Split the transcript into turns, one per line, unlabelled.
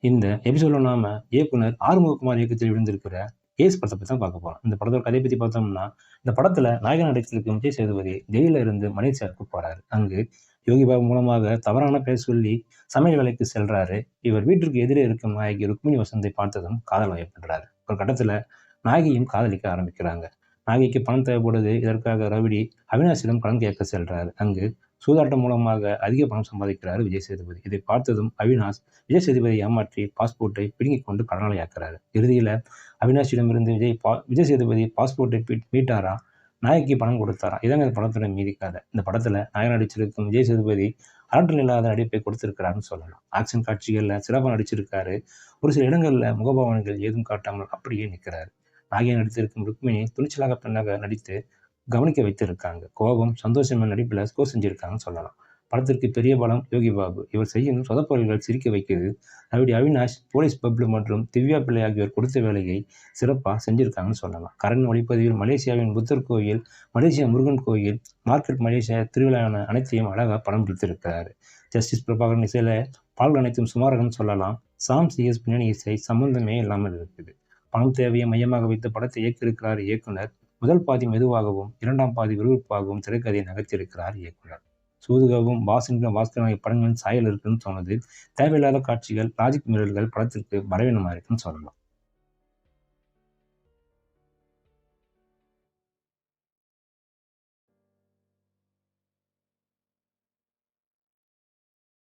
இந்த எபிசோட்ல நாம இயக்குனர் ஆறுமுககுமார் இயக்கத்தில் விழுந்திருக்கிற ஏஸ் படத்தை பத்தி தான் பார்க்க போறோம். இந்த படத்தோட கதையை பத்தி பார்த்தோம்னா, இந்த படத்துல நாயகன் நடித்திருக்கும் விஜய் சேதுபதி ஜெயில இருந்து மலேசியாவுக்கு போறாரு. அங்கு யோகி பாபு மூலமாக தவறான பெயர் சொல்லி சமையல் வேலைக்கு செல்றாரு. இவர் வீட்டிற்கு எதிரே இருக்கும் நாயகி ருக்மிணி வசந்தை பார்த்ததும் காதல் வயப்படுறாரு. ஒரு கட்டத்துல நாயகியும் காதலிக்க ஆரம்பிக்கிறாங்க. நாயகிக்கு பணம் தேவைப்படுது. இதற்காக ரவுடி அவினாஷிடம் கடன் கேட்க செல்றாரு. அங்கு சூதாட்டம் மூலமாக அதிக பணம் சம்பாதிக்கிறாரு விஜய் சேதுபதி. இதை பார்த்ததும் அவினாஷ் விஜய் சேதுபதியை ஏமாற்றி பாஸ்போர்ட்டை பிடுங்கிக் கொண்டு கடனாளியாக்குறாரு. இறுதியில அவினாஷிடமிருந்து விஜய் சேதுபதி பாஸ்போர்ட்டை மீட்டாரா, நாயகிக்கு பணம் கொடுத்தாரா? இதாங்க இந்த படத்தோட மீதி கதை. இந்த படத்துல நாயகன் நடிச்சிருக்கும் விஜய் சேதுபதி அரட்டல் இல்லாத நடிப்பை கொடுத்திருக்கிறாருன்னு சொல்லலாம். ஆக்ஷன் காட்சிகள்ல சிறப்பாக நடிச்சிருக்காரு. ஒரு சில இடங்கள்ல முகபாவனைகள் ஏதும் காட்டாமல் அப்படியே நிற்கிறாரு. நாயகன் நடித்திருக்கும் ருக்மிணி துணிச்சலாக பெண்ணாக நடித்து கவனிக்க வைத்திருக்காங்க. கோபம், சந்தோஷம் நடிப்புல ஸ்கோர் செஞ்சிருக்காங்கன்னு சொல்லலாம். படத்திற்கு பெரிய பலம் யோகி பாபு. இவர் செய்யும் சொதப்பல்கள் சிரிக்க வைக்கிறது. ரவுடி அவினாஷ், போலீஸ் பப்ளு மற்றும் திவ்யா பிள்ளை ஆகியோர் கொடுத்த வேலையை சிறப்பாக செஞ்சிருக்காங்கன்னு சொல்லலாம். கரண் ஒளிப்பதிவில் மலேசியாவின் புத்தர் கோயில், மலேசியா முருகன் கோயில், மார்க்கெட் மலேசியா திருவிழாவான அனைத்தையும் அழகாக படம் பிடித்திருக்கிறாரு. ஜஸ்டிஸ் பிரபாகரன் இசையில பாடல்கள் அனைத்தும் சுமாரகன்னு சொல்லலாம். சாம் சிஎஸ் பின்னணி இசை சம்பந்தமே இல்லாமல் இருக்குது. பணம் தேவையை மையமாக வைத்து படத்தை இயக்கியிருக்கிறார் இயக்குனர். முதல் பாதி மெதுவாகவும், இரண்டாம் பாதி விறுவிறுப்பாகவும் திரைக்கதையை நகர்த்தியிருக்கிறார் இயக்குனர். சூதுகவும், பாஸ்கரன் ஆகிய படங்களின் சாயல் இருக்குன்னு சொன்னது. தேவையில்லாத காட்சிகள், லாஜிக் மீறல்கள் படத்திற்கு பலவீனமாக இருக்குன்னு சொல்லலாம்.